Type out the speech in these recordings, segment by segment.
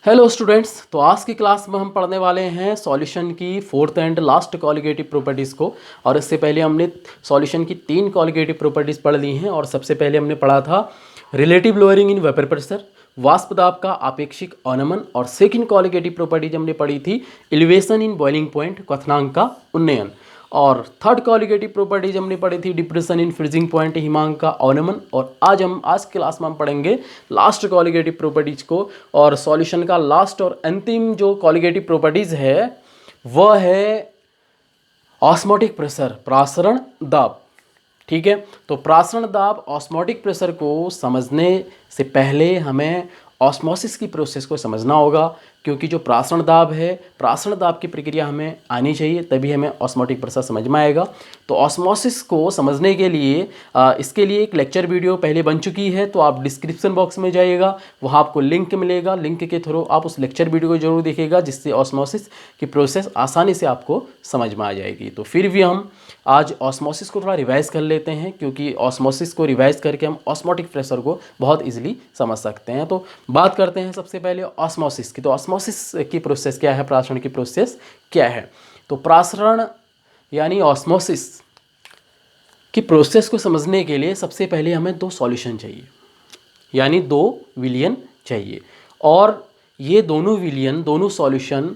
Hello students. तो आज की क्लास में हम पढ़ने वाले हैं सॉल्यूशन की fourth and last colligative properties को। और इससे पहले हमने सॉल्यूशन की 3 कॉलिगेटिव प्रॉपर्टीज़ पढ़ ली हैं। और सबसे पहले हमने पढ़ा था relative lowering in vapour pressure, वाष्प दाब का आपेक्षिक अवनमन। और सेकंड कॉलिगेटिव प्रॉपर्टीज हमने पढ़ी थी एलिवेशन इन बॉइलिंग पॉइंट, क्वथनांक का उन्नयन। और थर्ड कॉलिगेटिव प्रॉपर्टीज हमने पढ़ी थी डिप्रेशन इन फ्रीजिंग पॉइंट, हिमांक का अवनमन। और आज क्लास में हम पढ़ेंगे लास्ट कॉलिगेटिव प्रॉपर्टीज को। और सॉल्यूशन का लास्ट और अंतिम जो कॉलिगेटिव प्रॉपर्टीज है वह है ऑस्मोटिक प्रेशर, प्रासरण दाब। ठीक है, तो प्रासरण दाब ऑस्मोटिक प्रेशर को समझने से पहले हमें ऑस्मोसिस की प्रोसेस को समझना होगा, क्योंकि जो प्रासरण दाब है, प्रासरण दाब की प्रक्रिया हमें आनी चाहिए, तभी हमें ऑस्मोटिक प्रेशर समझ में आएगा। तो ऑस्मोसिस को समझने के लिए इसके लिए एक लेक्चर वीडियो पहले बन चुकी है, तो आप डिस्क्रिप्शन बॉक्स में जाइएगा, वहाँ आपको लिंक मिलेगा। लिंक के थ्रू आप उस लेक्चर वीडियो को जरूर देखिएगा, जिससे ऑस्मोसिस की प्रोसेस आसानी से आपको समझ में आ जाएगी। तो फिर भी हम आज ऑस्मोसिस को थोड़ा रिवाइज कर लेते हैं, क्योंकि ऑस्मोसिस को रिवाइज करके हम ऑस्मोटिक प्रेशर को बहुत इजीली समझ सकते हैं। तो बात करते हैं सबसे पहले ऑस्मोसिस की। तो ऑस्मोसिस की प्रोसेस क्या है, प्रासरण की प्रोसेस क्या है। तो प्रासरण यानी ऑस्मोसिस की प्रोसेस को समझने के लिए सबसे पहले हमें 2 सॉल्यूशन चाहिए, यानी 2 विलयन चाहिए। और ये दोनों विलयन, दोनों सॉल्यूशन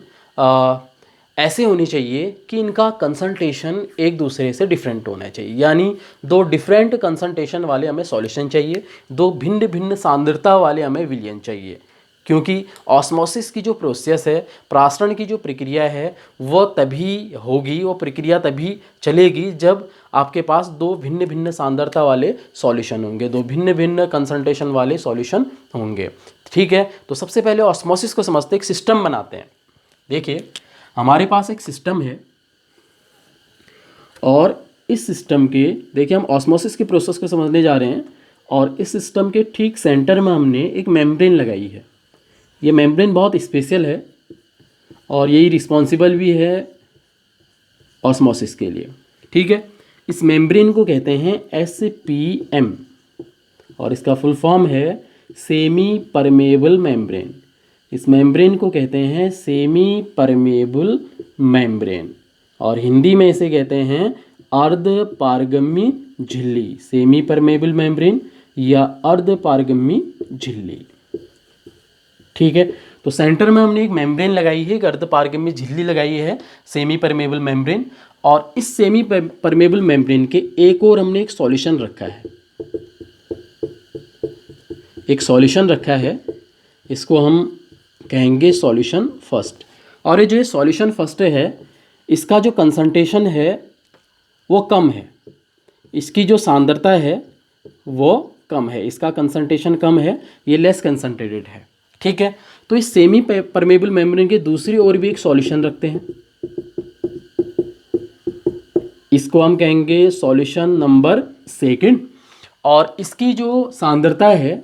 ऐसे होने चाहिए कि इनका कंसंट्रेशन एक दूसरे से डिफरेंट होना चाहिए, यानी 2 डिफरेंट कंसंट्रेशन वाले हमें सॉल्यूशन चाहिए, 2 भिन्न भिन्न सांद्रता वाले हमें विलयन चाहिए। क्योंकि ऑस्मोसिस की जो प्रोसेस है, प्रासरण की जो प्रक्रिया है, वो तभी होगी, वो प्रक्रिया तभी चलेगी जब आपके पास 2 भिन्न भिन्न सांद्रता वाले सॉल्यूशन होंगे, 2 भिन्न भिन्न कंसंट्रेशन वाले सॉल्यूशन होंगे। ठीक है, तो सबसे पहले ऑस्मोसिस को समझते एक सिस्टम बनाते हैं। देखिए, हमारे पास एक सिस्टम है और इस सिस्टम के, देखिए हम ऑस्मोसिस की प्रोसेस को समझने जा रहे हैं, और इस सिस्टम के ठीक सेंटर में हमने एक मेम्ब्रेन लगाई है। ये मेम्ब्रेन बहुत स्पेशल है और यही रिस्पॉन्सिबल भी है ऑस्मोसिस के लिए। ठीक है, इस मेम्ब्रेन को कहते हैं SPM और इसका फुल फॉर्म है सेमी परमेबल मेम्ब्रेन। इस मेम्ब्रेन को कहते हैं सेमी परमेबल मेम्ब्रेन, और हिंदी में इसे कहते हैं अर्ध पारगम्य झिल्ली, सेमी परमेबल मेम्ब्रेन या अर्ध पारगम्य झिल्ली। ठीक है, तो सेंटर में हमने एक मेम्ब्रेन लगाई है, एक अर्ध पारगम्य झिल्ली लगाई है, सेमी परमेबल मेम्ब्रेन। और इस सेमी परमेबल मेम्ब्रेन के एक और हमने एक सॉल्यूशन रखा है, एक सॉल्यूशन रखा है, इसको हम कहेंगे सॉल्यूशन फर्स्ट। और ये जो सॉल्यूशन फर्स्ट है, इसका जो कंसंट्रेशन है वो कम है, इसकी जो सांद्रता है वो कम है, इसका कंसंट्रेशन कम है, ये लेस कंसंट्रेटेड है। ठीक है, तो इस सेमी परमेबल मेम्ब्रेन के दूसरी ओर भी एक सॉल्यूशन रखते हैं, इसको हम कहेंगे सॉल्यूशन नंबर सेकंड। और इसकी जो सांद्रता है,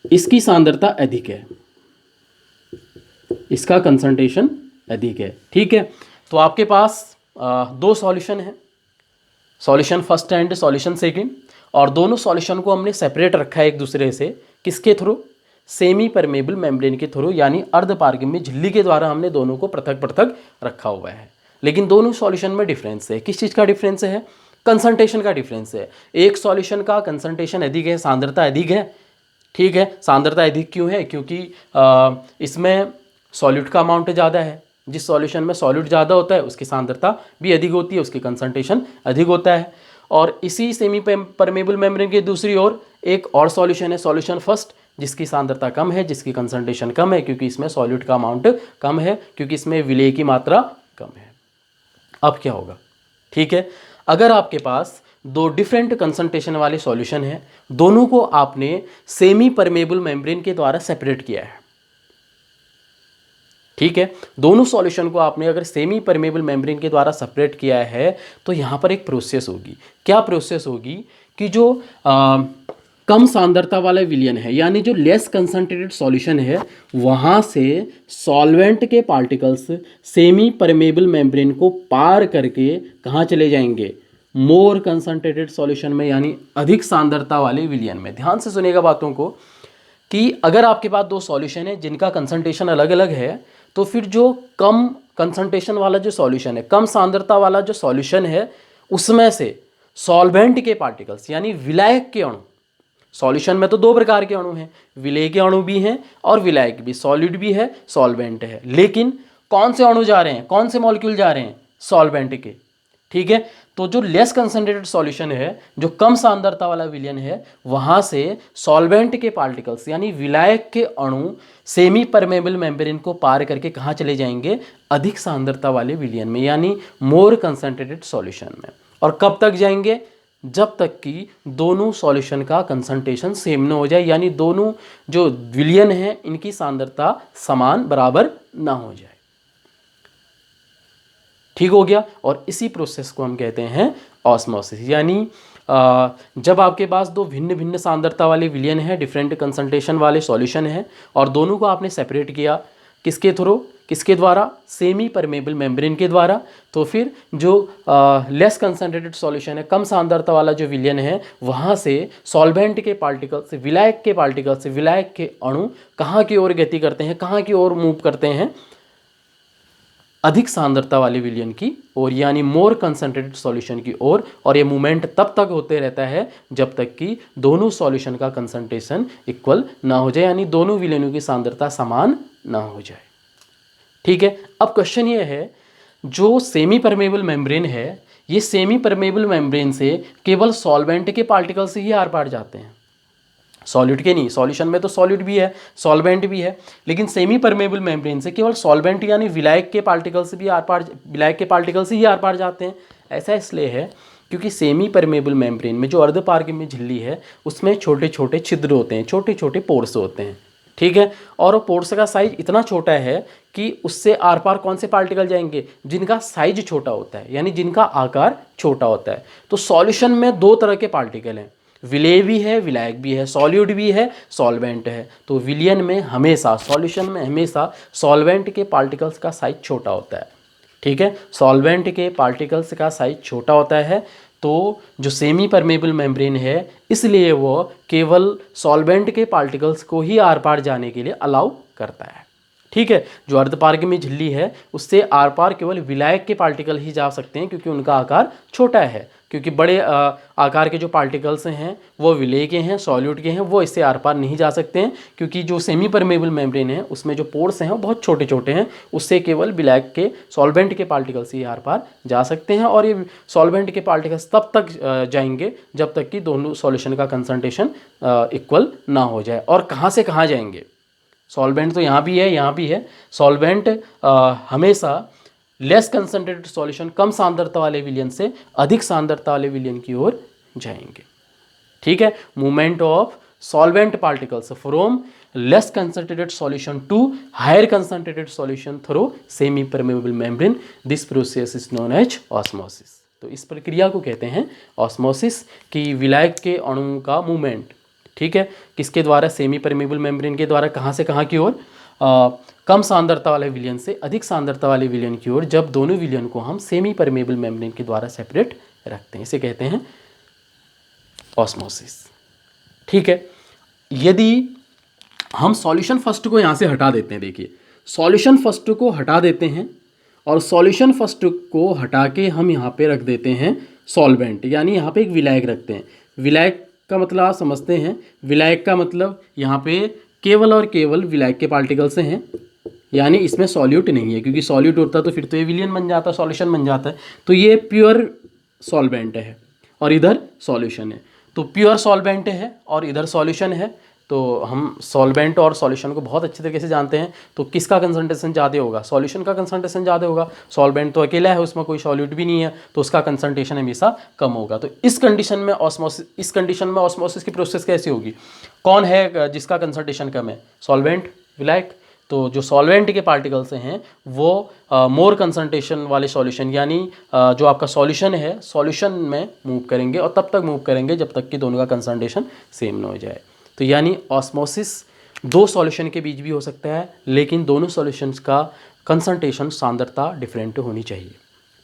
इसकी सांद्रता अधिक है, इसका कंसंट्रेशन अधिक है। ठीक है, तो आपके पास 2 सॉल्यूशन है, solution first and solution second, और दोनों सॉल्यूशन को हमने सेपरेट रखा है एक दूसरे से, किसके थ्रू, सेमी परमेबल मेम्ब्रेन के थ्रू, यानी अर्ध पारगम्य झिल्ली के द्वारा हमने दोनों को पृथक पृथक रखा हुआ है। लेकिन दोनों सॉल्यूशन में डिफरेंस है, किस चीज़ का डिफरेंस है, कंसंट्रेशन का डिफरेंस है। एक सॉल्यूशन का कंसंट्रेशन अधिक है, सांद्रता अधिक है। ठीक है, सांद्रता अधिक क्यों है, क्योंकि इसमें सॉल्यूट का अमाउंट ज़्यादा है, जिस सॉल्यूशन में सॉल्यूट ज़्यादा होता है उसकी सांद्रता भी अधिक होती है, उसकी कंसंट्रेशन अधिक होता है। और इसी सेमी परमेबल मेम्ब्रेन के दूसरी ओर एक और सॉल्यूशन है, सॉल्यूशन फर्स्ट, जिसकी सांद्रता कम है, जिसकी कंसंट्रेशन कम है, क्योंकि इसमें सॉल्यूट का अमाउंट कम है, क्योंकि इसमें विलेय की मात्रा कम है। अब क्या होगा, ठीक है, अगर आपके पास 2 डिफरेंट कंसंट्रेशन वाले सॉल्यूशन है, दोनों को आपने सेमी परमेबल मेम्ब्रेन के द्वारा सेपरेट किया है। ठीक है, दोनों सॉल्यूशन को आपने अगर सेमी परमेबल मेम्ब्रेन के द्वारा सेपरेट किया है, तो यहाँ पर एक प्रोसेस होगी। क्या प्रोसेस होगी कि जो कम सांद्रता वाला विलयन है, यानी जो लेस कंसंट्रेटेड सॉल्यूशन है, वहाँ से सॉल्वेंट के पार्टिकल्स सेमी परमेबल मेम्ब्रेन को पार करके कहाँ चले जाएंगे, मोर कंसंट्रेटेड सॉल्यूशन में, यानी अधिक सांद्रता वाले विलयन में। ध्यान से सुनिएगा बातों को, कि अगर आपके पास दो सॉल्यूशन है जिनका कंसंट्रेशन अलग अलग है, तो फिर जो कम कंसंट्रेशन वाला जो सॉल्यूशन है, कम सांद्रता वाला जो सॉल्यूशन है, उसमें से सॉल्वेंट के पार्टिकल्स यानी विलायक के अणु, सॉल्यूशन में तो दो प्रकार के अणु हैं, विलेय के अणु भी हैं और विलायक भी, सॉलिड भी है सॉल्वेंट है, लेकिन कौन से अणु जा रहे हैं, कौन से मॉलिक्यूल जा रहे हैं, सॉल्वेंट के। ठीक है, तो जो लेस कंसंट्रेटेड सॉल्यूशन है, जो कम सांद्रता वाला विलयन है, वहां से सॉल्वेंट के पार्टिकल्स यानी विलायक के अणु सेमी परमेबल मेम्ब्रेन को पार करके कहाँ चले जाएंगे, अधिक सांद्रता वाले विलयन में यानी मोर कंसंट्रेटेड सॉल्यूशन में। और कब तक जाएंगे, जब तक कि दोनों सॉल्यूशन का कंसंट्रेशन सेम न हो जाए, यानी दोनों जो विलयन है इनकी सांद्रता समान बराबर ना हो जाए। ठीक हो गया। और इसी प्रोसेस को हम कहते हैं ऑस्मोसिस, यानी जब आपके पास दो भिन्न भिन्न सांद्रता वाले विलयन है, डिफरेंट कंसंट्रेशन वाले सॉल्यूशन है, और दोनों को आपने सेपरेट किया किसके थ्रू, किसके द्वारा, सेमी परमेबल मेम्ब्रेन के द्वारा, तो फिर जो लेस कंसंट्रेटेड सॉल्यूशन है, कम सांद्रता वाला जो विलयन है, वहाँ से सॉल्वेंट के पार्टिकल से, विलायक के पार्टिकल से, विलायक के अणु कहाँ की ओर गति करते हैं, कहाँ की ओर मूव करते हैं, अधिक सांद्रता वाले विलयन की ओर, यानी मोर कंसंट्रेटेड सॉल्यूशन की ओर। और ये मूवमेंट तब तक होते रहता है जब तक कि दोनों सॉल्यूशन का कंसंट्रेशन इक्वल ना हो जाए, यानी दोनों विलयनों की सांद्रता समान ना हो जाए। ठीक है, अब क्वेश्चन ये है, जो सेमी परमेबल मेम्ब्रेन है, ये सेमी परमेबल मेम्ब्रेन से केवल सॉल्वेंट के पार्टिकल से ही आर पार जाते हैं, सॉलिड के नहीं। सॉल्यूशन में तो सॉलिड भी है, सॉल्वेंट भी है, लेकिन सेमी परमेबल मेम्ब्रेन से केवल सॉल्वेंट यानी विलायक के पार्टिकल से भी आर पार, विलायक के पार्टिकल से ही आर पार जाते हैं। ऐसा इसलिए है क्योंकि सेमी परमेबल मेम्ब्रेन में जो अर्धपारगम्य झिल्ली है, उसमें छोटे छोटे छिद्र होते हैं, छोटे छोटे पोर्स होते हैं। ठीक है, और वो पोर्स का साइज इतना छोटा है कि उससे आर पार कौन से पार्टिकल जाएंगे, जिनका साइज छोटा होता है, यानी जिनका आकार छोटा होता है। तो सॉल्यूशन में दो तरह के पार्टिकल हैं, विलेय भी है, विलायक भी है, सॉल्यूट भी है, सॉल्वेंट है। तो विलयन में हमेशा, सॉल्यूशन में हमेशा सॉल्वेंट के पार्टिकल्स का साइज छोटा होता है। ठीक है, सॉल्वेंट के पार्टिकल्स का साइज छोटा होता है, तो जो सेमी परमेबल मेम्ब्रेन है, इसलिए वो केवल सॉल्वेंट के पार्टिकल्स को ही आर पार जाने के लिए अलाउ करता है। ठीक है, जो अर्धपारगम्य झिल्ली है, उससे आर पार केवल विलायक के पार्टिकल ही जा सकते हैं, क्योंकि उनका आकार छोटा है, क्योंकि बड़े आकार के जो पार्टिकल्स हैं वो विलेय के हैं, सॉल्यूट के हैं, वो इससे आर पार नहीं जा सकते हैं, क्योंकि जो सेमी परमेबल मेम्ब्रेन है उसमें जो पोर्स हैं वो बहुत छोटे छोटे हैं, उससे केवल विलायक के, सॉल्वेंट के पार्टिकल्स ही आर पार जा सकते हैं। और ये सॉल्वेंट के पार्टिकल्स तब तक जाएंगे जब तक कि दोनों सॉल्यूशन का कंसंट्रेशन इक्वल ना हो जाए। और कहाँ से कहाँ जाएंगे, सॉल्वेंट तो यहाँ भी है, यहाँ भी है। सॉल्वेंट हमेशा लेस कंसंट्रेटेड सॉल्यूशन, कम सांद्रता वाले विलयन से अधिक सांद्रता वाले विलयन की ओर जाएंगे। ठीक है, movement of solvent particles from less concentrated solution to higher concentrated solution through semi permeable membrane, this process is known as osmosis. तो इस प्रक्रिया को कहते हैं ऑस्मोसिस, की विलायक के अणुओं का मूवमेंट। ठीक है, किसके द्वारा, सेमी परमेबल मेम्ब्रेन के द्वारा, कहाँ से कहाँ की ओर, कम सांद्रता वाले विलयन से अधिक सांद्रता वाले विलयन की ओर, जब दोनों विलयन को हम सेमी परमेबल मेम्ब्रेन के द्वारा सेपरेट रखते हैं, इसे कहते हैं ऑस्मोसिस। ठीक है, यदि हम सॉल्यूशन फर्स्ट को यहाँ से हटा देते हैं, देखिए सॉल्यूशन फर्स्ट को हटा देते हैं, और सॉल्यूशन फर्स्ट को हटा के हम यहाँ पे रख देते हैं सॉल्वेंट, यानी यहाँ पे एक विलायक रखते हैं। विलायक का मतलब आप समझते हैं, विलायक का मतलब यहाँ पे केवल और केवल विलायक के पार्टिकल से हैं, यानी इसमें सॉल्यूट नहीं है, क्योंकि सॉल्यूट होता तो फिर तो ये विलयन बन जाता, सॉल्यूशन बन जाता है। तो ये प्योर सॉल्वेंट है और इधर सॉल्यूशन है, तो प्योर सॉल्वेंट है और इधर सॉल्यूशन है। तो हम सॉल्वेंट और सॉल्यूशन को बहुत अच्छे तरीके से जानते हैं। तो किसका कंसंट्रेशन ज़्यादा होगा, सॉल्यूशन का कंसंट्रेशन ज़्यादा होगा। सॉल्वेंट तो अकेला है, उसमें कोई सॉल्यूट भी नहीं है, तो उसका कंसंट्रेशन हमेशा कम होगा। तो इस कंडीशन में ऑस्मोसिस की प्रोसेस कैसी होगी, कौन है जिसका कंसंट्रेशन कम है, सॉल्वेंट, विलायक। तो जो सॉल्वेंट के पार्टिकल्स हैं वो मोर कंसंट्रेशन वाले सॉल्यूशन, यानी जो आपका सॉल्यूशन है, सॉल्यूशन में मूव करेंगे, और तब तक मूव करेंगे जब तक कि दोनों का कंसंट्रेशन सेम ना हो जाए। तो यानी ऑस्मोसिस दो सॉल्यूशन के बीच भी हो सकता है, लेकिन दोनों सॉल्यूशंस का कंसंट्रेशन, सांद्रता डिफरेंट होनी चाहिए।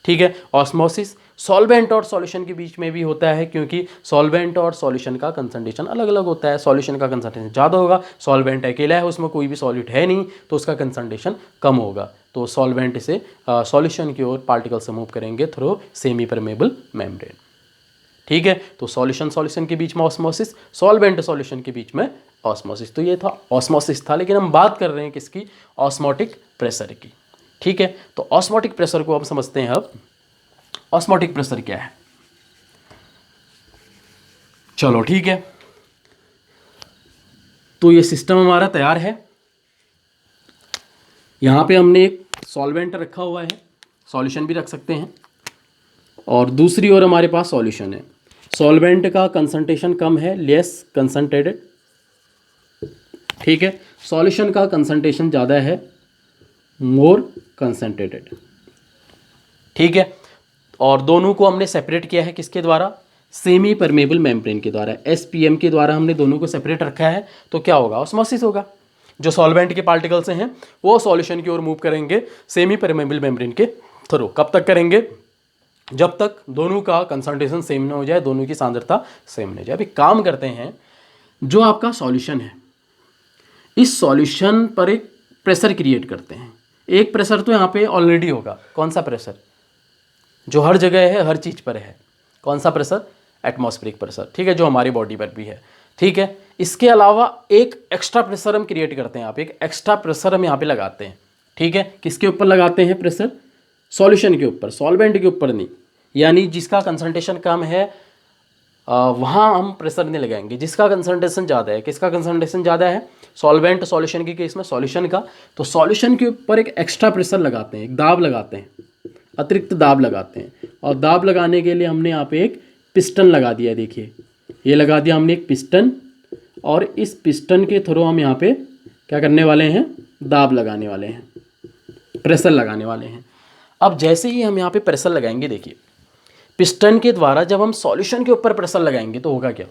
ठीक है। ऑस्मोसिस सॉल्वेंट और सॉल्यूशन के बीच में भी होता है, क्योंकि सॉल्वेंट और सॉल्यूशन का कंसंट्रेशन अलग अलग होता है। सॉल्यूशन का कंसंट्रेशन ज़्यादा होगा, सॉल्वेंट अकेला है, उसमें कोई भी सॉलिड है नहीं, तो उसका कंसंट्रेशन कम होगा। तो सॉल्वेंट से सॉल्यूशन की ओर पार्टिकल से मूव करेंगे थ्रू सेमी परमेबल मेम्ब्रेन। ठीक है, तो सॉल्यूशन के बीच में ऑस्मोसिस, सॉल्वेंट सॉल्यूशन के बीच में ऑस्मोसिस। तो ये था ऑस्मोसिस था, लेकिन हम बात कर रहे हैं किसकी? ऑस्मोटिक प्रेशर की। ठीक है, तो ऑस्मोटिक प्रेशर को हम समझते हैं। अब ऑस्मोटिक प्रेशर क्या है? चलो ठीक है, तो ये सिस्टम हमारा तैयार है। यहाँ पे हमने एक सॉल्वेंट रखा हुआ है, सॉल्यूशन भी रख सकते हैं, और दूसरी ओर हमारे पास सॉल्यूशन है। सॉल्वेंट का कंसंट्रेशन कम है, लेस कंसंट्रेटेड। ठीक है, सॉल्यूशन का कंसंट्रेशन ज़्यादा है, मोर कंसंट्रेटेड। ठीक है, और दोनों को हमने सेपरेट किया है किसके द्वारा? सेमी परमेबल मेम्ब्रेन के द्वारा, एसपीएम के द्वारा हमने दोनों को सेपरेट रखा है। तो क्या होगा? ऑस्मोसिस होगा। जो सॉल्वेंट के पार्टिकल्स हैं वो सॉल्यूशन की ओर मूव करेंगे सेमी परमेबल मेम्ब्रेन के थ्रू। कब तक करेंगे? जब तक दोनों का कंसंट्रेशन सेम ना हो जाए, दोनों की सांद्रता सेम ना हो जाए। अभी काम करते हैं, जो आपका सॉल्यूशन है, इस सॉल्यूशन पर एक प्रेशर क्रिएट करते हैं। एक प्रेशर तो यहाँ पे ऑलरेडी होगा। कौन सा प्रेशर? जो हर जगह है, हर चीज़ पर है। कौन सा प्रेशर? Atmospheric pressure. ठीक है, जो हमारी बॉडी पर भी है। ठीक है, इसके अलावा एक एक्स्ट्रा प्रेशर हम क्रिएट करते हैं। यहाँ पे एक एक्स्ट्रा प्रेशर हम यहाँ पे लगाते हैं। ठीक है, किसके ऊपर लगाते हैं प्रेशर? सॉल्यूशन के ऊपर, सॉल्वेंट के ऊपर नहीं। यानी जिसका कंसंट्रेशन कम है वहाँ हम प्रेशर नहीं लगाएंगे। जिसका कंसंट्रेशन ज़्यादा है, किसका कंसंट्रेशन ज़्यादा है? सॉल्वेंट सॉल्यूशन के केस में सॉल्यूशन का। तो सॉल्यूशन के ऊपर एक एक्स्ट्रा प्रेशर लगाते हैं, एक दाब लगाते हैं, अतिरिक्त दाब लगाते हैं। और दाब लगाने के लिए हमने यहाँ पे एक पिस्टन लगा दिया। देखिए, ये लगा दिया हमने एक पिस्टन, और इस पिस्टन के थ्रू हम यहाँ पे क्या करने वाले हैं? दाब लगाने वाले हैं, प्रेशर लगाने वाले हैं। अब जैसे ही हम यहाँ पे प्रेशर लगाएंगे, देखिए पिस्टन के द्वारा जब हम सॉल्यूशन के ऊपर प्रेशर लगाएंगे तो होगा क्या?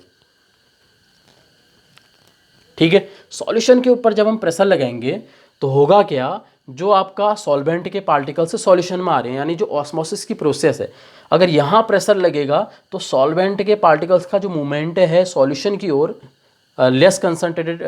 ठीक है, सॉल्यूशन के ऊपर जब हम प्रेशर लगाएंगे तो होगा क्या? जो आपका सॉल्वेंट के पार्टिकल से सॉल्यूशन में आ रहे हैं, यानी जो ऑस्मोसिस की प्रोसेस है, अगर यहाँ प्रेशर लगेगा तो सॉल्वेंट के पार्टिकल्स का जो मूवमेंट है सॉल्यूशन की ओर, लेस कंसंट्रेटेड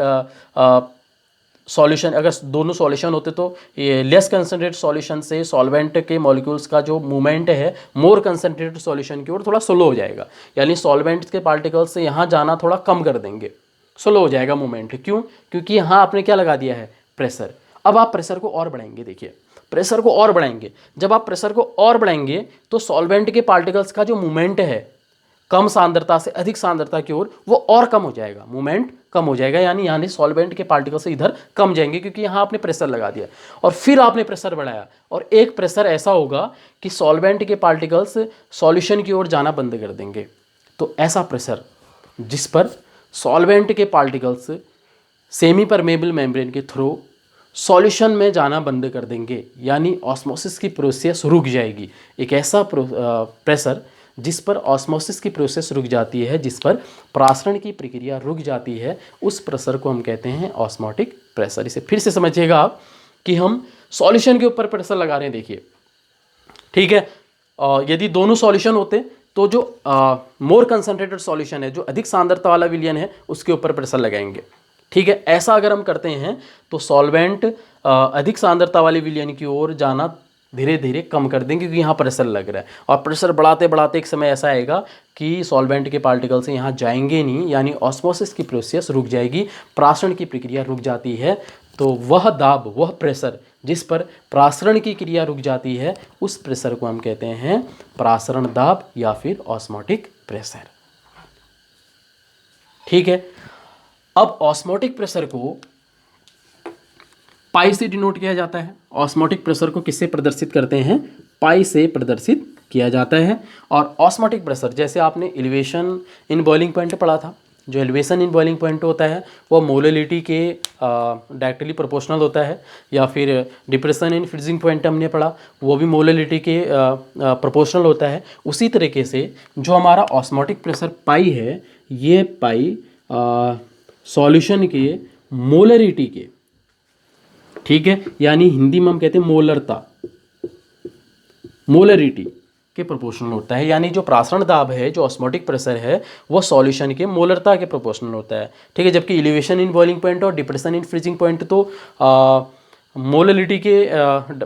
सॉल्यूशन, अगर दोनों सॉल्यूशन होते तो ये लेस कंसंट्रेटेड सॉल्यूशन से सॉल्वेंट के मॉलिक्यूल्स का जो मूवमेंट है मोर कंसंट्रेटेड सॉल्यूशन की ओर थोड़ा स्लो हो जाएगा। यानी सॉल्वेंट के पार्टिकल्स से यहाँ जाना थोड़ा कम कर देंगे, स्लो हो जाएगा मूवमेंट। क्यों? क्योंकि यहाँ आपने क्या लगा दिया है? प्रेशर। अब आप प्रेशर को और बढ़ाएंगे। देखिए, प्रेशर को और बढ़ाएंगे। जब आप प्रेशर को और बढ़ाएंगे तो सॉल्वेंट के पार्टिकल्स का जो मूवमेंट है कम सांद्रता से अधिक सांद्रता की ओर, वो और कम हो जाएगा, मूवमेंट कम हो जाएगा। यानी सॉल्वेंट के पार्टिकल्स इधर कम जाएंगे, क्योंकि यहाँ आपने प्रेशर लगा दिया और फिर आपने प्रेशर बढ़ाया, और एक प्रेशर ऐसा होगा कि सॉल्वेंट के पार्टिकल्स सॉल्यूशन की ओर जाना बंद कर देंगे। तो ऐसा प्रेशर जिस पर सॉल्वेंट के पार्टिकल्स सेमी परमेबल मेम्ब्रेन के थ्रू सॉल्यूशन में जाना बंद कर देंगे, यानी ऑस्मोसिस की प्रोसेस रुक जाएगी। एक ऐसा प्रेशर जिस पर ऑस्मोसिस की प्रोसेस रुक जाती है, जिस पर प्रासरण की प्रक्रिया रुक जाती है, उस प्रेशर को हम कहते हैं ऑस्मोटिक प्रेशर। इसे फिर से समझिएगा आप कि हम सॉल्यूशन के ऊपर प्रेशर लगा रहे हैं। देखिए, ठीक है, यदि दोनों सॉल्यूशन होते तो जो मोर कंसंट्रेटेड सॉल्यूशन है, जो अधिक सांद्रता वाला विलयन है, उसके ऊपर प्रेशर लगाएंगे। ठीक है, ऐसा अगर हम करते हैं तो सॉल्वेंट अधिक सांद्रता वाले विलयन की ओर जाना धीरे धीरे कम कर देंगे, क्योंकि यहाँ प्रेशर लग रहा है। और प्रेशर बढ़ाते बढ़ाते एक समय ऐसा आएगा कि सॉल्वेंट के पार्टिकल से यहाँ जाएंगे नहीं, यानी ऑस्मोसिस की प्रोसेस रुक जाएगी, प्रासरण की प्रक्रिया रुक जाती है। तो वह दाब, वह प्रेशर जिस पर प्रासरण की क्रिया रुक जाती है, उस प्रेशर को हम कहते हैं प्रासरण दाब या फिर ऑस्मोटिक प्रेशर। ठीक है, अब ऑस्मोटिक प्रेशर को पाई से डिनोट किया जाता है। ऑस्मोटिक प्रेशर को किससे प्रदर्शित करते हैं? पाई से प्रदर्शित किया जाता है। और ऑस्मोटिक प्रेशर, जैसे आपने एलिवेशन इन बॉइलिंग पॉइंट पढ़ा था, जो एलिवेशन इन बॉइलिंग पॉइंट होता है वो मोलैलिटी के डायरेक्टली प्रोपोर्शनल होता है, या फिर डिप्रेशन इन फ्रीजिंग पॉइंट हमने पढ़ा, वो भी मोलैलिटी के प्रोपोर्शनल होता है। उसी तरीके से जो हमारा ऑस्मोटिक प्रेशर पाई है, ये पाई सॉल्यूशन के मोलरिटी के, ठीक है, यानी हिंदी में हम कहते हैं मोलरता, मोलरिटी के प्रोपोर्शनल होता है, यानी जो प्रासरण दाब है, जो ऑस्मोटिक प्रेशर है, वो सॉल्यूशन के मोलरता के प्रोपोर्शनल होता है, ठीक है। जबकि एलिवेशन इन बॉइलिंग पॉइंट और डिप्रेशन इन फ्रीजिंग पॉइंट तो मोलरिटी के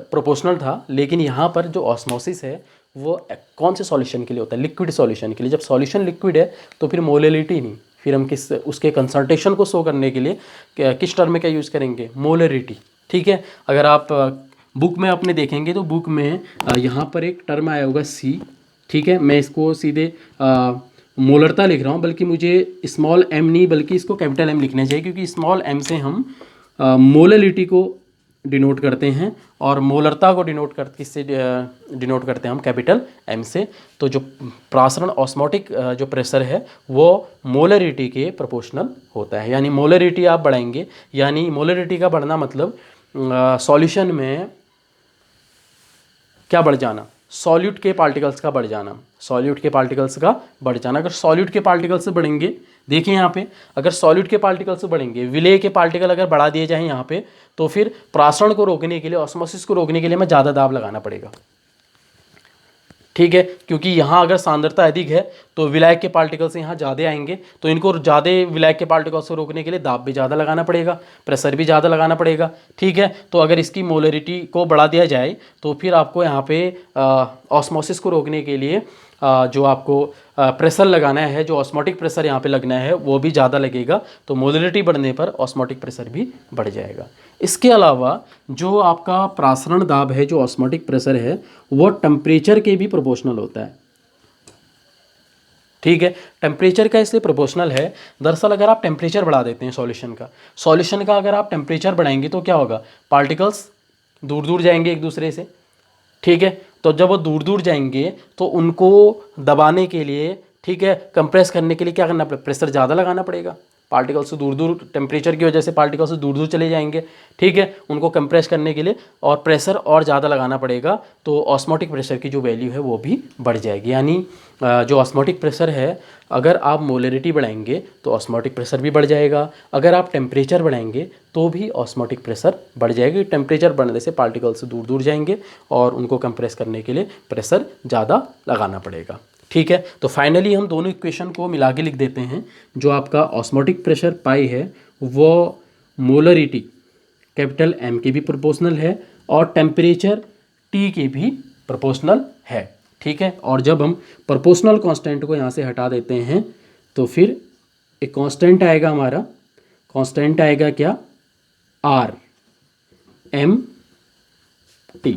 प्रोपोर्शनल था, लेकिन यहाँ पर जो ऑस्मोसिस है वो कौन से सॉल्यूशन के लिए होता है? लिक्विड सॉल्यूशन के लिए। जब सॉल्यूशन लिक्विड है तो फिर मोलरिटी नहीं, फिर हम किस उसके कंसंट्रेशन को शो करने के लिए किस टर्म में क्या यूज़ करेंगे? मोलरिटी, ठीक है। अगर आप बुक में अपने देखेंगे तो बुक में यहाँ पर एक टर्म आया होगा सी, ठीक है। मैं इसको सीधे मोलरता लिख रहा हूँ, बल्कि मुझे स्मॉल एम नहीं बल्कि इसको कैपिटल एम लिखना चाहिए, क्योंकि स्मॉल एम से हम मोलरिटी को डिनोट करते हैं और मोलरता को डिनोट कर किससे डिनोट करते हैं हम? कैपिटल एम से। तो जो प्रासरण ऑस्मोटिक जो प्रेशर है वो मोलरिटी के प्रोपोर्शनल होता है, यानी मोलरिटी आप बढ़ाएंगे, यानी मोलरिटी का बढ़ना मतलब सॉल्यूशन में क्या बढ़ जाना? सॉल्यूट के पार्टिकल्स का बढ़ जाना, सॉल्यूट के पार्टिकल्स का बढ़ जाना। अगर सॉल्यूट के पार्टिकल्स बढ़ेंगे, देखिए यहाँ पे, अगर सॉल्यूट के पार्टिकल्स बढ़ेंगे, विलेय के पार्टिकल अगर बढ़ा दिए जाएं यहाँ पे, तो फिर प्रासरण को रोकने के लिए, ऑस्मोसिस को रोकने के लिए हमें ज़्यादा दाब लगाना पड़ेगा, ठीक है। क्योंकि यहाँ अगर सांद्रता अधिक है तो विलायक के पार्टिकल्स यहाँ ज़्यादा आएंगे, तो इनको ज़्यादा विलायक के पार्टिकल्स को रोकने के लिए दाब भी ज़्यादा लगाना पड़ेगा, प्रेशर भी ज़्यादा लगाना पड़ेगा, ठीक है। तो अगर इसकी मोलरिटी को बढ़ा दिया जाए तो फिर आपको यहाँ पे ऑस्मोसिस को रोकने के लिए जो आपको प्रेशर लगाना है, जो ऑस्मोटिक प्रेशर यहाँ पे लगना है वो भी ज़्यादा लगेगा, तो मोलरिटी बढ़ने पर ऑस्मोटिक प्रेशर भी बढ़ जाएगा। इसके अलावा जो आपका प्रासरण दाब है, जो ऑस्मोटिक प्रेशर है, वो टेम्परेचर के भी प्रोपोर्शनल होता है, ठीक है। टेम्परेचर का इसलिए प्रोपोर्शनल है, दरअसल अगर आप टेम्परेचर बढ़ा देते हैं सॉल्यूशन का अगर आप टेम्परेचर बढ़ाएंगे तो क्या होगा? पार्टिकल्स दूर दूर जाएंगे एक दूसरे से, ठीक है। तो जब वो दूर दूर जाएंगे तो उनको दबाने के लिए, ठीक है, कंप्रेस करने के लिए क्या करना पड़ेगा? प्रेशर ज़्यादा लगाना पड़ेगा। पार्टिकल्स दूर दूर, टेम्परेचर की वजह से पार्टिकल्स दूर दूर चले जाएंगे, ठीक है, उनको कंप्रेस करने के लिए और प्रेशर और ज़्यादा लगाना पड़ेगा, तो ऑस्मोटिक प्रेशर की जो वैल्यू है वो भी बढ़ जाएगी। यानी जो ऑस्मोटिक प्रेशर है, अगर आप मोलरिटी बढ़ाएंगे तो ऑस्मोटिक प्रेशर भी बढ़ जाएगा, अगर आप टेम्परेचर बढ़ाएंगे तो भी ऑस्मोटिक प्रेशर बढ़ जाएगी। टेम्परेचर बढ़ने से पार्टिकल्स दूर दूर जाएंगे और उनको कंप्रेस करने के लिए प्रेशर ज़्यादा लगाना पड़ेगा, ठीक है। तो फाइनली हम दोनों इक्वेशन को मिला के लिख देते हैं। जो आपका ऑस्मोटिक प्रेशर पाई है वो मोलरिटी कैपिटल एम के भी प्रोपोर्शनल है और टेम्परेचर टी के भी प्रोपोर्शनल है, ठीक है। और जब हम प्रोपोर्शनल कांस्टेंट को यहाँ से हटा देते हैं तो फिर एक कांस्टेंट आएगा, हमारा कांस्टेंट आएगा क्या? R M T,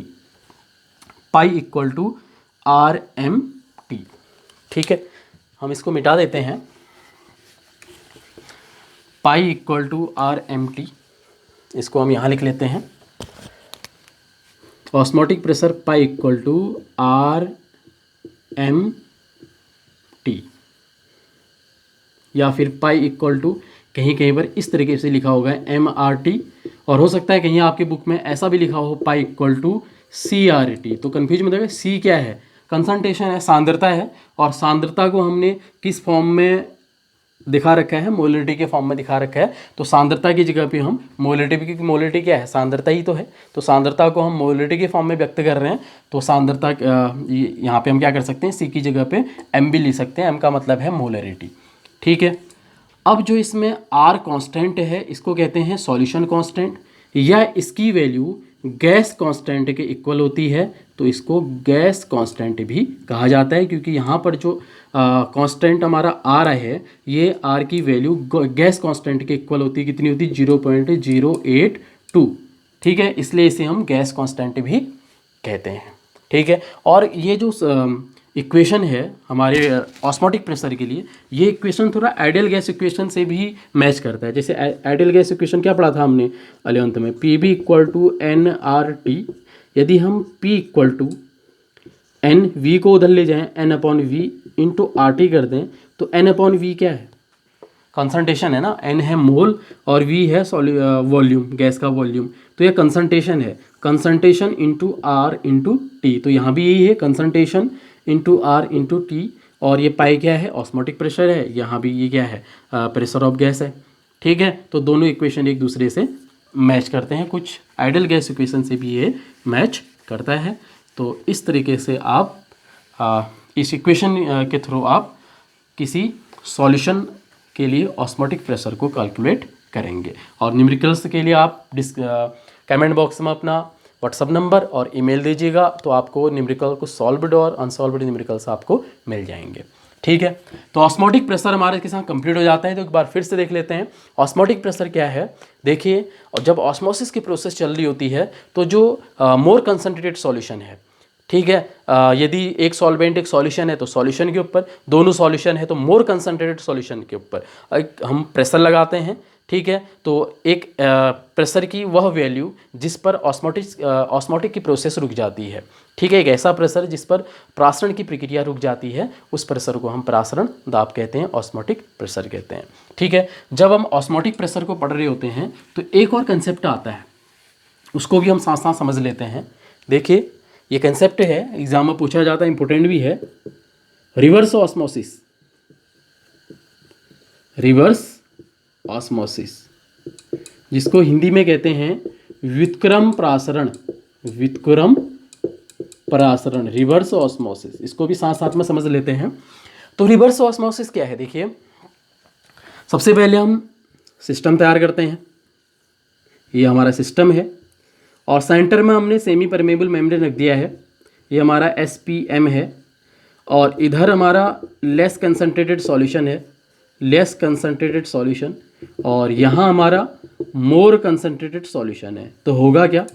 pi equal to R M T, ठीक है। हम इसको मिटा देते हैं, pi equal to R M T, इसको हम यहाँ लिख लेते हैं। Osmotic pressure pi equal to R M T, या फिर पाई इक्वल टू कहीं कहीं पर इस तरीके से लिखा होगा एम आर टी, और हो सकता है कहीं आपकी बुक में ऐसा भी लिखा हो pi equal to C R T. तो कन्फ्यूज मत होगा, सी क्या है? कंसंट्रेशन है, सांद्रता है, और सांद्रता को हमने किस फॉर्म में दिखा रखा है? मोलरिटी के फॉर्म में दिखा रखा है। तो सांद्रता की जगह पे हम मोलरिटी, क्योंकि मोलरिटी क्या है? सांद्रता ही तो है, तो सांद्रता को हम मोलरिटी के फॉर्म में व्यक्त कर रहे हैं, तो सांद्रता यहाँ पे हम क्या कर सकते हैं? सी की जगह पे एम भी लिख सकते हैं, एम का मतलब है मोलरिटी, ठीक है। अब जो इसमें आर कांस्टेंट है इसको कहते हैं सॉल्यूशन कांस्टेंट, या इसकी वैल्यू गैस कांस्टेंट के इक्वल होती है, तो इसको गैस कांस्टेंट भी कहा जाता है, क्योंकि यहाँ पर जो कांस्टेंट हमारा आर है, ये आर की वैल्यू गैस कांस्टेंट के इक्वल होती है, कितनी होती है? 0.082, ठीक है, इसलिए इसे हम गैस कांस्टेंट भी कहते हैं, ठीक है। और ये जो इक्वेशन है हमारे ऑस्मोटिक प्रेशर के लिए, ये इक्वेशन थोड़ा आइडियल गैस इक्वेशन से भी मैच करता है। जैसे आइडियल गैस इक्वेशन क्या पढ़ा था हमने 11th में? P V equal to N R T. यदि हम P equal to N, V को उधर ले जाएं, N upon V into R T कर दें, तो एन अपॉन वी क्या है? कंसंट्रेशन है ना, एन है मोल और वी है वॉल्यूम, गैस का वॉल्यूम, तो ये कंसंट्रेशन है, concentration into R into T. तो यहाँ भी यही है, concentration into R into T, और ये पाई क्या है? ऑस्मोटिक प्रेशर है, यहाँ भी ये क्या है? प्रेशर ऑफ गैस है, ठीक है। तो दोनों इक्वेशन एक दूसरे से मैच करते हैं, कुछ आइडियल गैस इक्वेशन से भी ये मैच करता है। तो इस तरीके से आप इस इक्वेशन के थ्रू आप किसी सॉल्यूशन के लिए ऑस्मोटिक प्रेशर को कैलकुलेट करेंगे। और न्यूमेरिकल्स के लिए आप कमेंट बॉक्स में अपना व्हाट्सअप नंबर और ईमेल दीजिएगा, तो आपको न्यूमेरिकल को सॉल्व्ड और अनसॉल्व्ड न्यूमेरिकल्स आपको मिल जाएंगे। ठीक है, तो ऑस्मोटिक प्रेशर हमारे के साथ कंप्लीट हो जाता है। तो एक बार फिर से देख लेते हैं ऑस्मोटिक प्रेशर क्या है। देखिए, और जब ऑस्मोसिस की प्रोसेस चल रही होती है तो जो मोर कंसनट्रेटेड सॉल्यूशन है, ठीक है, यदि एक सॉल्वेंट एक सॉल्यूशन है तो सॉल्यूशन के ऊपर, दोनों सॉल्यूशन है तो मोर कंसनट्रेटेड सॉल्यूशन के ऊपर हम प्रेशर लगाते हैं। ठीक है, तो एक प्रेशर की वह वैल्यू जिस पर ऑस्मोटिक की प्रोसेस रुक जाती है। ठीक है, एक ऐसा प्रेशर जिस पर प्रासरण की प्रक्रिया रुक जाती है, उस प्रेशर को हम प्रासरण दाब कहते हैं, ऑस्मोटिक प्रेशर कहते हैं। ठीक है, जब हम ऑस्मोटिक प्रेशर को पढ़ रहे होते हैं तो एक और कंसेप्ट आता है, उसको भी हम साथ साथ समझ लेते हैं। देखिए, ये कंसेप्ट है, एग्जाम में पूछा जाता है, इंपॉर्टेंट भी है, रिवर्स ऑस्मोसिस। रिवर्स ऑस्मोसिस, जिसको हिंदी में कहते हैं व्युत्क्रम प्रासरण। व्युत्क्रम प्रासरण, रिवर्स ऑस्मोसिस, इसको भी साथ साथ में समझ लेते हैं। तो रिवर्स ऑस्मोसिस क्या है? देखिए, सबसे पहले हम सिस्टम तैयार करते हैं। ये हमारा सिस्टम है और सेंटर में हमने सेमी परमेबल मेम्ब्रेन रख दिया है, ये हमारा SPM है। और इधर हमारा लेस कंसनट्रेटेड सॉल्यूशन है, लेस कंसनट्रेटेड सॉल्यूशन, और यहाँ हमारा मोर कंसनट्रेटेड सॉल्यूशन है। तो होगा क्या?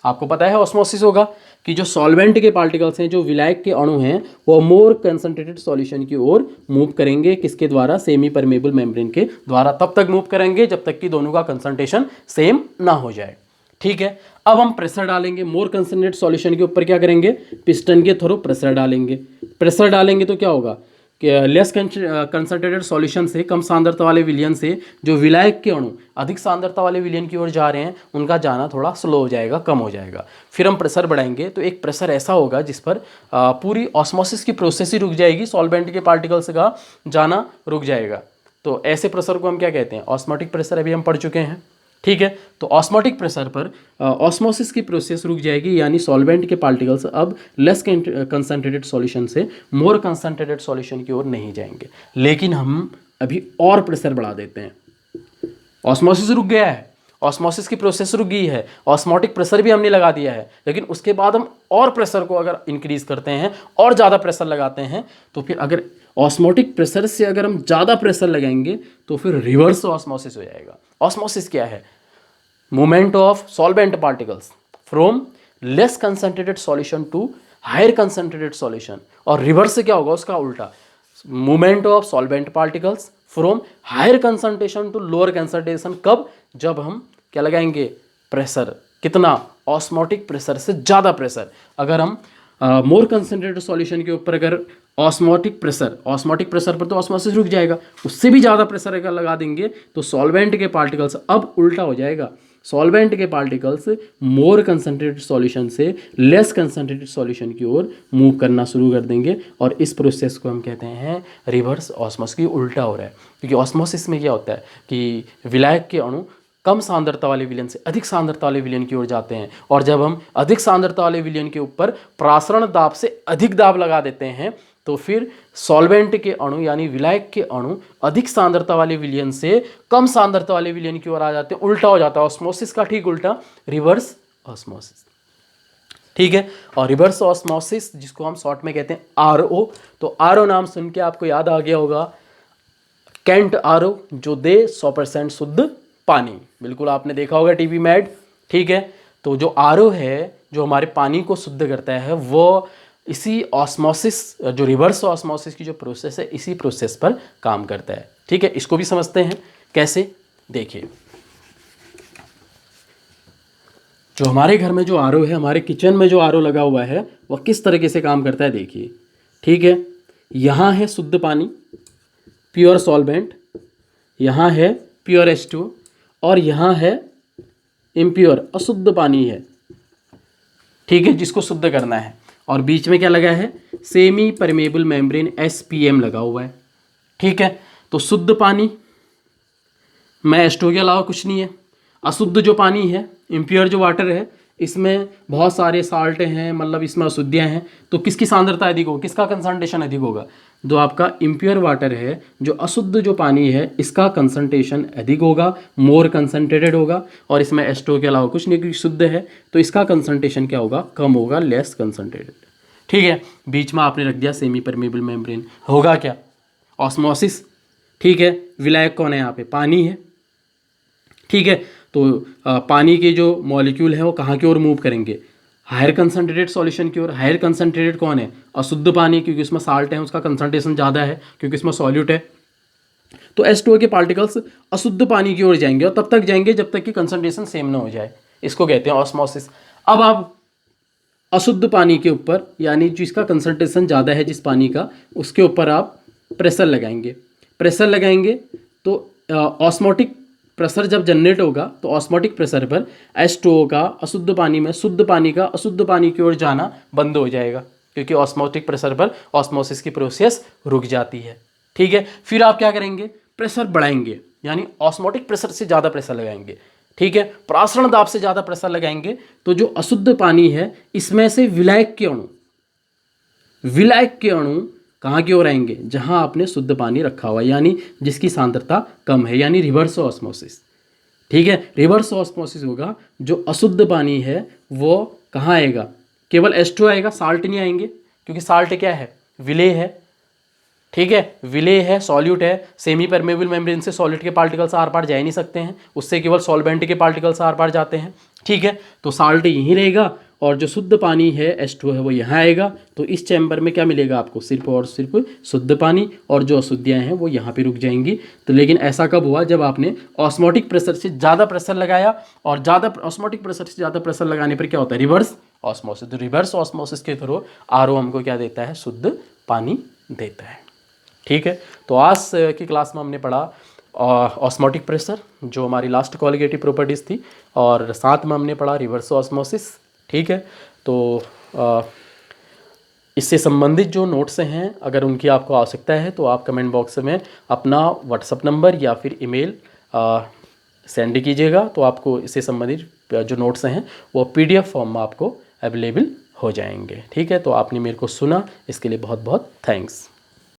आपको पता है ऑस्मोसिस होगा कि जो सॉल्वेंट के पार्टिकल्स हैं, जो विलायक के अणु हैं, वो मोर कंसनट्रेटेड सॉल्यूशन की ओर मूव करेंगे। किसके द्वारा? सेमी परमेबल मेम्ब्रेन के द्वारा। तब तक मूव करेंगे जब तक कि दोनों का कंसंट्रेशन सेम ना हो जाए। ठीक है, अब हम प्रेशर डालेंगे मोर कंसनट्रेटेड सॉल्यूशन के ऊपर। क्या करेंगे? पिस्टन के थ्रू प्रेशर डालेंगे। प्रेशर डालेंगे तो क्या होगा कि लेस कंसंट्रेटेड सॉल्यूशन से, कम सांद्रता वाले विलयन से, जो विलायक के अणु अधिक सांद्रता वाले विलयन की ओर जा रहे हैं, उनका जाना थोड़ा स्लो हो जाएगा, कम हो जाएगा। फिर हम प्रेशर बढ़ाएंगे तो एक प्रेशर ऐसा होगा जिस पर पूरी ऑस्मोसिस की प्रोसेस ही रुक जाएगी, सॉल्वेंट के पार्टिकल्स का जाना रुक जाएगा। तो ऐसे प्रेशर को हम क्या कहते हैं? Osmotic pressure. अभी हम पढ़ चुके हैं। ठीक है, तो ऑस्मोटिक प्रेशर पर ऑस्मोसिस की प्रोसेस रुक जाएगी, यानी सॉल्वेंट के पार्टिकल्स अब लेस कंसंट्रेटेड सॉल्यूशन से मोर कंसंट्रेटेड सॉल्यूशन की ओर नहीं जाएंगे। लेकिन हम अभी और प्रेशर बढ़ा देते हैं। ऑस्मोसिस रुक गया है, ऑस्मोसिस की प्रोसेस रुक गई है, ऑस्मोटिक प्रेशर भी हमने लगा दिया है, लेकिन उसके बाद हम और प्रेशर को अगर इंक्रीज करते हैं और ज़्यादा प्रेशर लगाते हैं, तो फिर अगर ऑस्मोटिक प्रेशर से अगर हम ज़्यादा प्रेशर लगाएंगे तो फिर रिवर्स ऑस्मोसिस हो जाएगा। ऑस्मोसिस क्या है? Movement of solvent particles from less concentrated solution to higher concentrated solution. और रिवर्स से क्या होगा? उसका उल्टा, movement of solvent particles from higher concentration to lower concentration. कब? जब हम क्या लगाएंगे? प्रेशर। कितना? ऑस्मोटिक प्रेशर से ज़्यादा प्रेशर। अगर हम मोर कंसंट्रेटेड सॉल्यूशन के ऊपर अगर ऑस्मोटिक प्रेशर पर तो ऑस्मोसिस रुक जाएगा, उससे भी ज़्यादा प्रेशर अगर लगा देंगे तो सॉल्वेंट के पार्टिकल्स, अब उल्टा हो जाएगा, सॉल्वेंट के पार्टिकल्स मोर कंसंट्रेटेड सॉल्यूशन से लेस कंसंट्रेटेड सॉल्यूशन की ओर मूव करना शुरू कर देंगे। और इस प्रोसेस को हम कहते हैं रिवर्स ऑस्मोसिस। की उल्टा हो रहा है, क्योंकि ऑस्मोसिस में क्या होता है कि विलायक के अणु कम सांद्रता वाले विलयन से अधिक सांद्रता वाले विलयन की ओर जाते हैं, और जब हम अधिक सांद्रता वाले विलयन के ऊपर प्रासरण दाब से अधिक दाब लगा देते हैं तो फिर सॉल्वेंट के अणु यानी विलायक के अणु अधिक सांद्रता वाले विलयन से कम सांद्रता वाले विलयन की ओर आ जाते हैं। उल्टा हो जाता है ऑस्मोसिस का, ठीक उल्टा, रिवर्स ऑस्मोसिस। ठीक है, और रिवर्स ऑस्मोसिस जिसको हम शॉर्ट में कहते हैं RO। तो RO नाम सुन के आपको याद आ गया होगा कैंट RO, जो दे 100% शुद्ध पानी। बिल्कुल आपने देखा होगा टीवी में ऐड। ठीक है, तो जो RO है, जो हमारे पानी को शुद्ध करता है, वो इसी ऑस्मोसिस, जो रिवर्स ऑस्मोसिस की जो प्रोसेस है, इसी प्रोसेस पर काम करता है। ठीक है, इसको भी समझते हैं कैसे। देखिए, जो हमारे घर में जो RO है, हमारे किचन में जो RO लगा हुआ है, वह किस तरीके से काम करता है देखिए। ठीक है, यहाँ है शुद्ध पानी, प्योर सॉल्वेंट, यहाँ है प्योर H2, और यहाँ है इम्प्योर, अशुद्ध पानी है। ठीक है, जिसको शुद्ध करना है। और बीच में क्या लगा है? सेमी परमेबल मेम्ब्रेन SPM लगा हुआ है। ठीक है, तो शुद्ध पानी में H2 के अलावा कुछ नहीं है। अशुद्ध जो पानी है, इम्प्योर जो वाटर है, इसमें बहुत सारे साल्ट हैं, मतलब इसमें अशुद्धियाँ हैं, तो किसकी सांद्रता अधिक होगी, किसका कंसंट्रेशन अधिक होगा? जो आपका इम्प्योर वाटर है, जो अशुद्ध जो पानी है, इसका कंसंट्रेशन अधिक होगा, मोर कंसंट्रेटेड होगा। और इसमें H2O के अलावा कुछ नहीं, क्योंकि शुद्ध है, तो इसका कंसंट्रेशन क्या होगा? कम होगा, लेस कंसंट्रेटेड। ठीक है, बीच में आपने रख दिया सेमी परमेबल मेम्ब्रेन, होगा क्या? ऑस्मोसिस। ठीक है, विलायक कौन है यहाँ पे? पानी है। ठीक है, तो पानी के जो मॉलिक्यूल है वो कहाँ की ओर मूव करेंगे? हायर कंसंट्रेटेड सॉल्यूशन की ओर। हायर कंसंट्रेटेड कौन है? अशुद्ध पानी, क्योंकि उसमें साल्ट है, उसका कंसंट्रेशन ज़्यादा है, क्योंकि इसमें सॉल्यूट है। तो H2O के पार्टिकल्स अशुद्ध पानी की ओर जाएंगे, और तब तक जाएंगे जब तक कि कंसंट्रेशन सेम ना हो जाए। इसको कहते हैं ऑस्मोसिस। अब आप अशुद्ध पानी के ऊपर, यानी जिसका कंसंट्रेशन ज़्यादा है जिस पानी का, उसके ऊपर आप प्रेशर लगाएंगे। प्रेशर लगाएंगे तो ऑस्मोटिक प्रेशर जब जनरेट होगा, तो ऑस्मोटिक प्रेशर पर H2O का अशुद्ध पानी में शुद्ध पानी का अशुद्ध पानी की ओर जाना बंद हो जाएगा, क्योंकि ऑस्मोटिक प्रेशर पर ऑस्मोसिस की प्रोसेस रुक जाती है। ठीक है, फिर आप क्या करेंगे? प्रेशर बढ़ाएंगे, यानी ऑस्मोटिक प्रेशर से ज़्यादा प्रेशर लगाएंगे। ठीक है, प्रासरण दाब से ज़्यादा प्रेशर लगाएंगे, तो जो अशुद्ध पानी है इसमें से विलायक के अणु कहाँ की ओर आएंगे? जहाँ आपने शुद्ध पानी रखा हुआ है, यानी जिसकी सांद्रता कम है, यानी रिवर्स ऑस्मोसिस। ठीक है, रिवर्स ऑस्मोसिस होगा। जो अशुद्ध पानी है वो कहाँ आएगा? केवल H2O आएगा, साल्ट नहीं आएंगे, क्योंकि साल्ट क्या है? विलेय है। ठीक है, विलेय है, सॉल्यूट है। सेमी परमेबल मेम्ब्रेन से सॉलिड के पार्टिकल्स आर पार जा ही नहीं सकते हैं, उससे केवल सॉल्वेंट के पार्टिकल्स आर पार जाते हैं। ठीक है, तो साल्ट यहीं रहेगा, और जो शुद्ध पानी है H2O है वो यहाँ आएगा। तो इस चैम्बर में क्या मिलेगा आपको? सिर्फ और सिर्फ शुद्ध पानी, और जो अशुद्धियाँ हैं वो यहाँ पे रुक जाएंगी। तो लेकिन ऐसा कब हुआ? जब आपने ऑस्मोटिक प्रेशर से ज़्यादा प्रेशर लगाया, और ज़्यादा ऑस्मोटिक प्रेशर से ज़्यादा प्रेशर लगाने पर क्या होता है? Reverse osmosis. तो रिवर्स ऑस्मोसिस के थ्रू RO हमको क्या देता है? शुद्ध पानी देता है। ठीक है, तो आज की क्लास में हमने पढ़ा ऑस्मोटिक प्रेशर, जो हमारी लास्ट कॉलिगेटिव प्रॉपर्टीज़ थी, और साथ में हमने पढ़ा रिवर्स ऑस्मोसिस। ठीक है, तो इससे संबंधित जो नोट्स हैं, अगर उनकी आपको आवश्यकता है तो आप कमेंट बॉक्स में अपना व्हाट्सअप नंबर या फिर ईमेल सेंड कीजिएगा, तो आपको इससे संबंधित जो नोट्स हैं वो PDF फॉर्म में आपको अवेलेबल हो जाएंगे। ठीक है, तो आपने मेरे को सुना, इसके लिए बहुत बहुत थैंक्स।